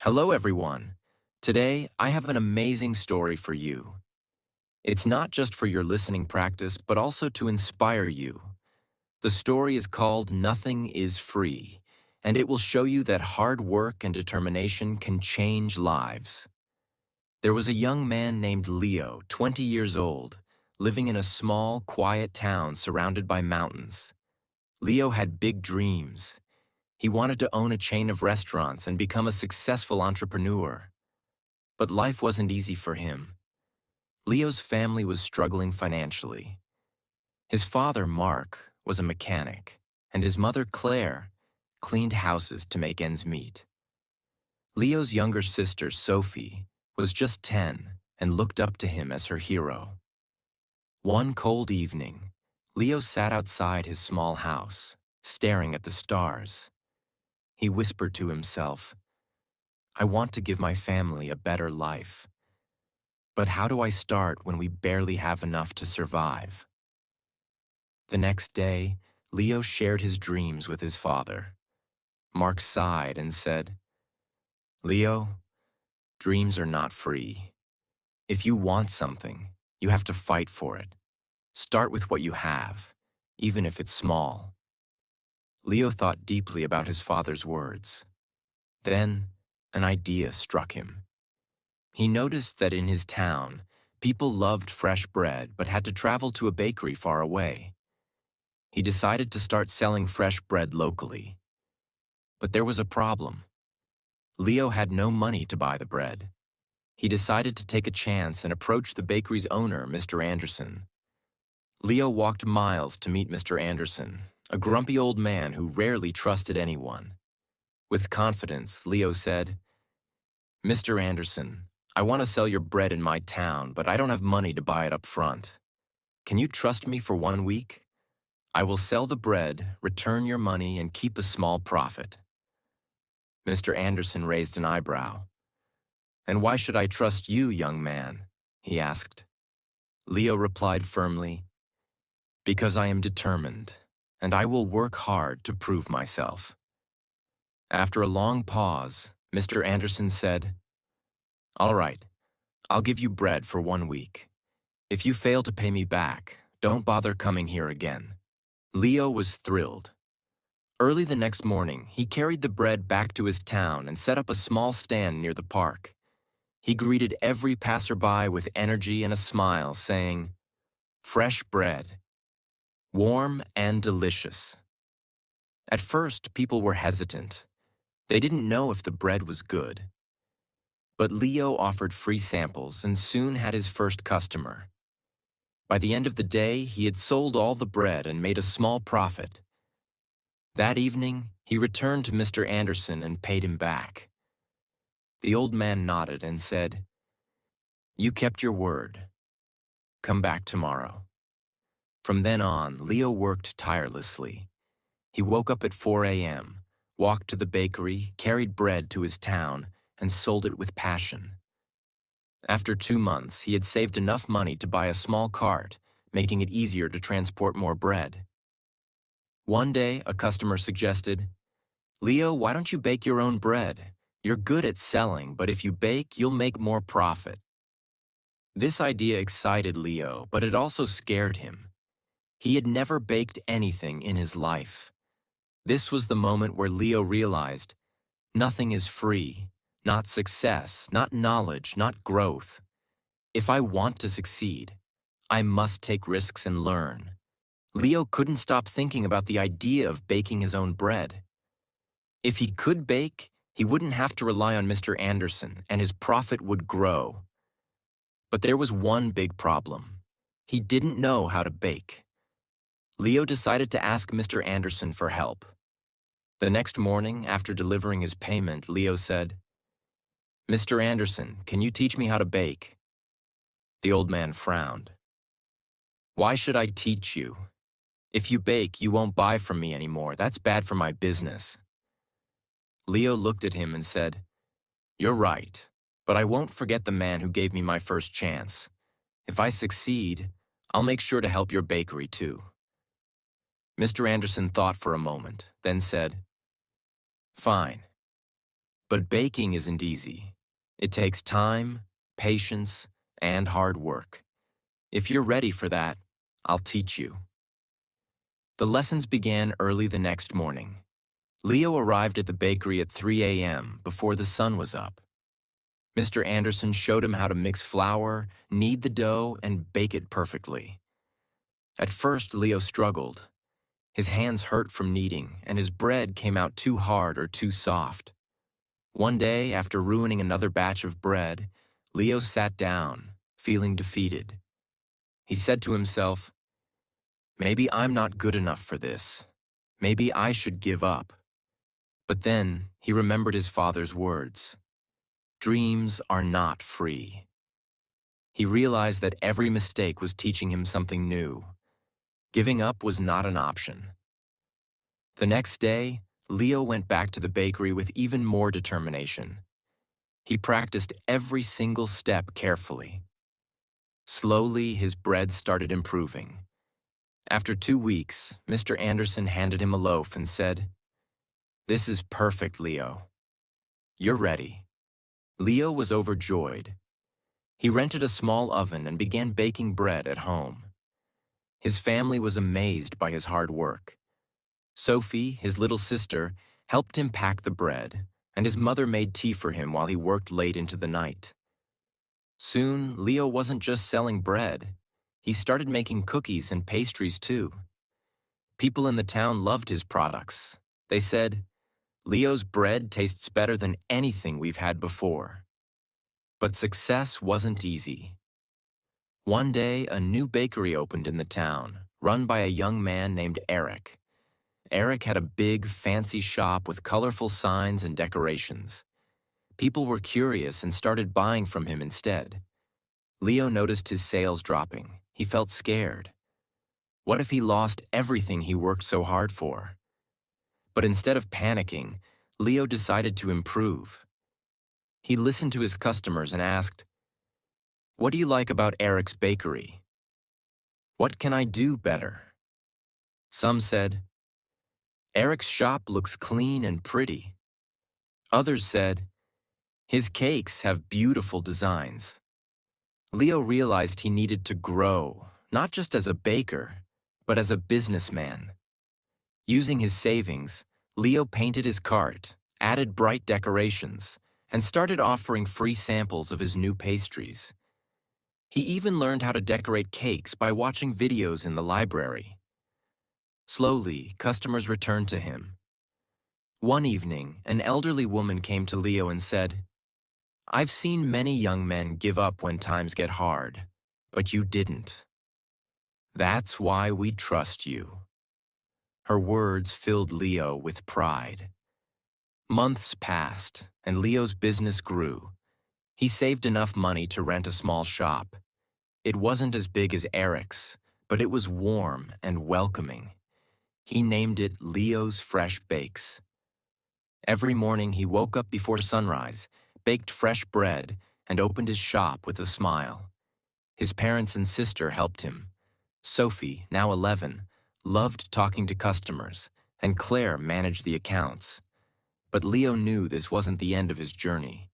Hello, everyone. Today, I have an amazing story for you. It's not just for your listening practice, but also to inspire you. The story is called Nothing is Free, and it will show you that hard work and determination can change lives. There was a young man named Leo, 20 years old, living in a small, quiet town surrounded by mountains. Leo had big dreams. He wanted to own a chain of restaurants and become a successful entrepreneur. But life wasn't easy for him. Leo's family was struggling financially. His father, Mark, was a mechanic, and his mother, Claire, cleaned houses to make ends meet. Leo's younger sister, Sophie, was just 10 and looked up to him as her hero. One cold evening, Leo sat outside his small house, staring at the stars. He whispered to himself, "I want to give my family a better life. But how do I start when we barely have enough to survive?" The next day, Leo shared his dreams with his father. Mark sighed and said, "Leo, dreams are not free. If you want something, you have to fight for it. Start with what you have, even if it's small." Leo thought deeply about his father's words. Then, an idea struck him. He noticed that in his town, people loved fresh bread but had to travel to a bakery far away. He decided to start selling fresh bread locally. But there was a problem. Leo had no money to buy the bread. He decided to take a chance and approach the bakery's owner, Mr. Anderson. Leo walked miles to meet Mr. Anderson, a grumpy old man who rarely trusted anyone. With confidence, Leo said, "Mr. Anderson, I want to sell your bread in my town, but I don't have money to buy it up front. Can you trust me for 1 week? I will sell the bread, return your money, and keep a small profit." Mr. Anderson raised an eyebrow. "And why should I trust you, young man?" he asked. Leo replied firmly, "Because I am determined, and I will work hard to prove myself." After a long pause, Mr. Anderson said, "All right, I'll give you bread for 1 week. If you fail to pay me back, don't bother coming here again." Leo was thrilled. Early the next morning, he carried the bread back to his town and set up a small stand near the park. He greeted every passerby with energy and a smile, saying, "Fresh bread, warm and delicious." At first, people were hesitant. They didn't know if the bread was good. But Leo offered free samples and soon had his first customer. By the end of the day, he had sold all the bread and made a small profit. That evening, he returned to Mr. Anderson and paid him back. The old man nodded and said, "You kept your word. Come back tomorrow." From then on, Leo worked tirelessly. He woke up at 4 a.m., walked to the bakery, carried bread to his town, and sold it with passion. After 2 months, he had saved enough money to buy a small cart, making it easier to transport more bread. One day, a customer suggested, "Leo, why don't you bake your own bread? You're good at selling, but if you bake, you'll make more profit." This idea excited Leo, but it also scared him. He had never baked anything in his life. This was the moment where Leo realized, nothing is free, not success, not knowledge, not growth. If I want to succeed, I must take risks and learn. Leo couldn't stop thinking about the idea of baking his own bread. If he could bake, he wouldn't have to rely on Mr. Anderson, and his profit would grow. But there was one big problem. He didn't know how to bake. Leo decided to ask Mr. Anderson for help. The next morning, after delivering his payment, Leo said, "Mr. Anderson, can you teach me how to bake?" The old man frowned. "Why should I teach you? If you bake, you won't buy from me anymore. That's bad for my business." Leo looked at him and said, "You're right, but I won't forget the man who gave me my first chance. If I succeed, I'll make sure to help your bakery too." Mr. Anderson thought for a moment, then said, "Fine. But baking isn't easy. It takes time, patience, and hard work. If you're ready for that, I'll teach you. The lessons began early the next morning. Leo arrived at the bakery at 3 a.m. before the sun was up. Mr. Anderson showed him how to mix flour, knead the dough, and bake it perfectly. At first, Leo struggled. His hands hurt from kneading, and his bread came out too hard or too soft. One day, after ruining another batch of bread, Leo sat down, feeling defeated. He said to himself, "Maybe I'm not good enough for this. Maybe I should give up." But then he remembered his father's words. Dreams are not free. He realized that every mistake was teaching him something new. Giving up was not an option. The next day, Leo went back to the bakery with even more determination. He practiced every single step carefully. Slowly, his bread started improving. After 2 weeks, Mr. Anderson handed him a loaf and said, "This is perfect, Leo. You're ready." Leo was overjoyed. He rented a small oven and began baking bread at home. His family was amazed by his hard work. Sophie, his little sister, helped him pack the bread, and his mother made tea for him while he worked late into the night. Soon, Leo wasn't just selling bread. He started making cookies and pastries too. People in the town loved his products. They said, "Leo's bread tastes better than anything we've had before." But success wasn't easy. One day, a new bakery opened in the town, run by a young man named Eric. Eric had a big, fancy shop with colorful signs and decorations. People were curious and started buying from him instead. Leo noticed his sales dropping. He felt scared. What if he lost everything he worked so hard for? But instead of panicking, Leo decided to improve. He listened to his customers and asked, "What do you like about Eric's bakery? What can I do better?" Some said, "Eric's shop looks clean and pretty." Others said, "His cakes have beautiful designs." Leo realized he needed to grow, not just as a baker, but as a businessman. Using his savings, Leo painted his cart, added bright decorations, and started offering free samples of his new pastries. He even learned how to decorate cakes by watching videos in the library. Slowly, customers returned to him. One evening, an elderly woman came to Leo and said, "I've seen many young men give up when times get hard, but you didn't. That's why we trust you." Her words filled Leo with pride. Months passed, and Leo's business grew. He saved enough money to rent a small shop. It wasn't as big as Eric's, but it was warm and welcoming. He named it Leo's Fresh Bakes. Every morning he woke up before sunrise, baked fresh bread, and opened his shop with a smile. His parents and sister helped him. Sophie, now 11, loved talking to customers, and Claire managed the accounts. But Leo knew this wasn't the end of his journey.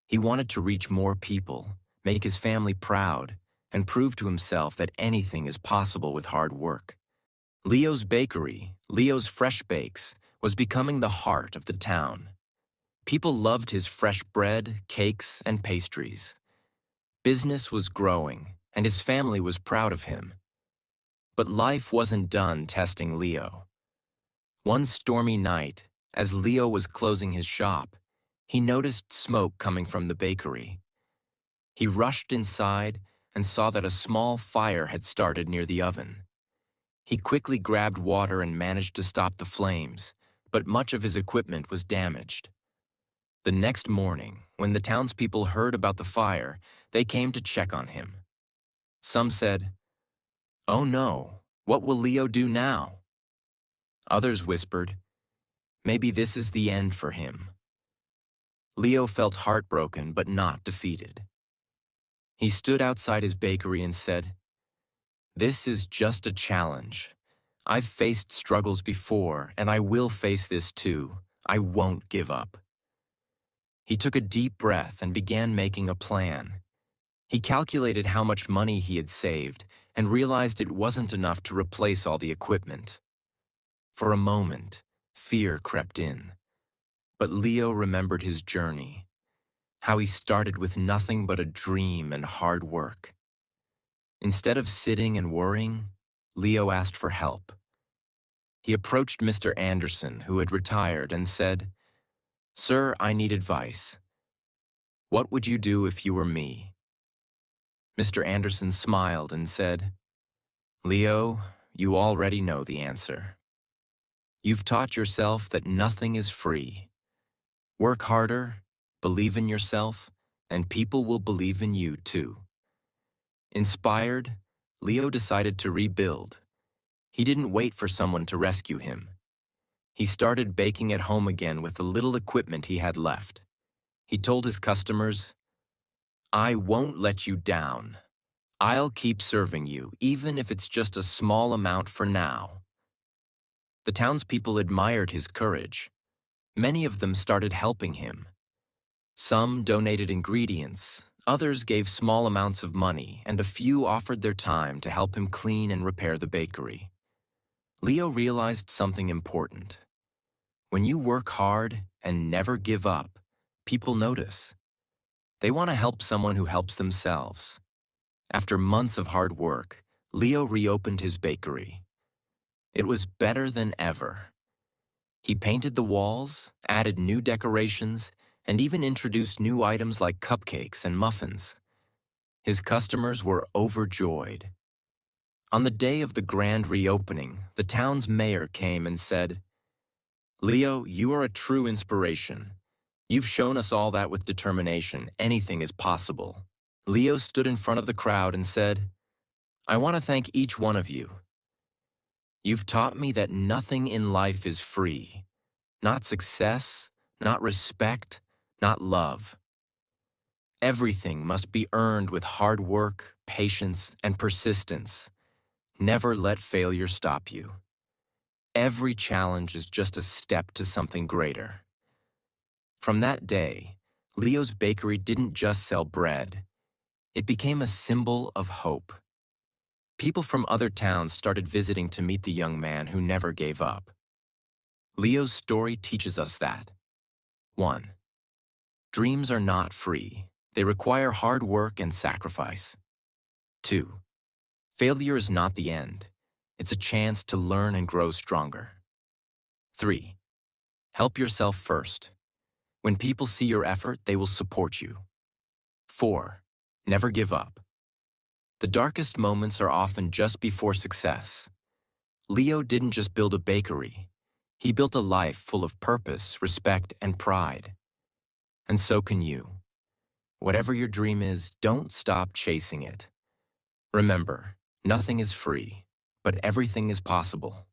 He wanted to reach more people, make his family proud, and prove to himself that anything is possible with hard work. Leo's bakery, Leo's Fresh Bakes, was becoming the heart of the town. People loved his fresh bread, cakes, and pastries. Business was growing, and his family was proud of him. But life wasn't done testing Leo. One stormy night, as Leo was closing his shop, he noticed smoke coming from the bakery. He rushed inside and saw that a small fire had started near the oven. He quickly grabbed water and managed to stop the flames, but much of his equipment was damaged. The next morning, when the townspeople heard about the fire, they came to check on him. Some said, "Oh no, what will Leo do now?" Others whispered, "Maybe this is the end for him." Leo felt heartbroken but not defeated. He stood outside his bakery and said, "This is just a challenge. I've faced struggles before, and I will face this too. I won't give up." He took a deep breath and began making a plan. He calculated how much money he had saved and realized it wasn't enough to replace all the equipment. For a moment, fear crept in. But Leo remembered his journey, how he started with nothing but a dream and hard work. Instead of sitting and worrying, Leo asked for help. He approached Mr. Anderson, who had retired, and said, "Sir, I need advice. What would you do if you were me?" Mr. Anderson smiled and said, "Leo, you already know the answer. You've taught yourself that nothing is free. Work harder, believe in yourself, and people will believe in you too." Inspired, Leo decided to rebuild. He didn't wait for someone to rescue him. He started baking at home again with the little equipment he had left. He told his customers, "I won't let you down. I'll keep serving you, even if it's just a small amount for now." The townspeople admired his courage. Many of them started helping him. Some donated ingredients, others gave small amounts of money, and a few offered their time to help him clean and repair the bakery. Leo realized something important. When you work hard and never give up, people notice. They want to help someone who helps themselves. After months of hard work, Leo reopened his bakery. It was better than ever. He painted the walls, added new decorations, and even introduced new items like cupcakes and muffins. His customers were overjoyed. On the day of the grand reopening, the town's mayor came and said, "Leo, you are a true inspiration. You've shown us all that with determination, anything is possible." Leo stood in front of the crowd and said, "I want to thank each one of you. You've taught me that nothing in life is free. Not success, not respect, not love. Everything must be earned with hard work, patience, and persistence. Never let failure stop you. Every challenge is just a step to something greater." From that day, Leo's bakery didn't just sell bread. It became a symbol of hope. People from other towns started visiting to meet the young man who never gave up. Leo's story teaches us that 1. Dreams are not free. They require hard work and sacrifice. 2. Failure is not the end. It's a chance to learn and grow stronger. 3. Help yourself first. When people see your effort, they will support you. 4. Never give up. The darkest moments are often just before success. Leo didn't just build a bakery. He built a life full of purpose, respect, and pride. And so can you. Whatever your dream is, don't stop chasing it. Remember, nothing is free, but everything is possible.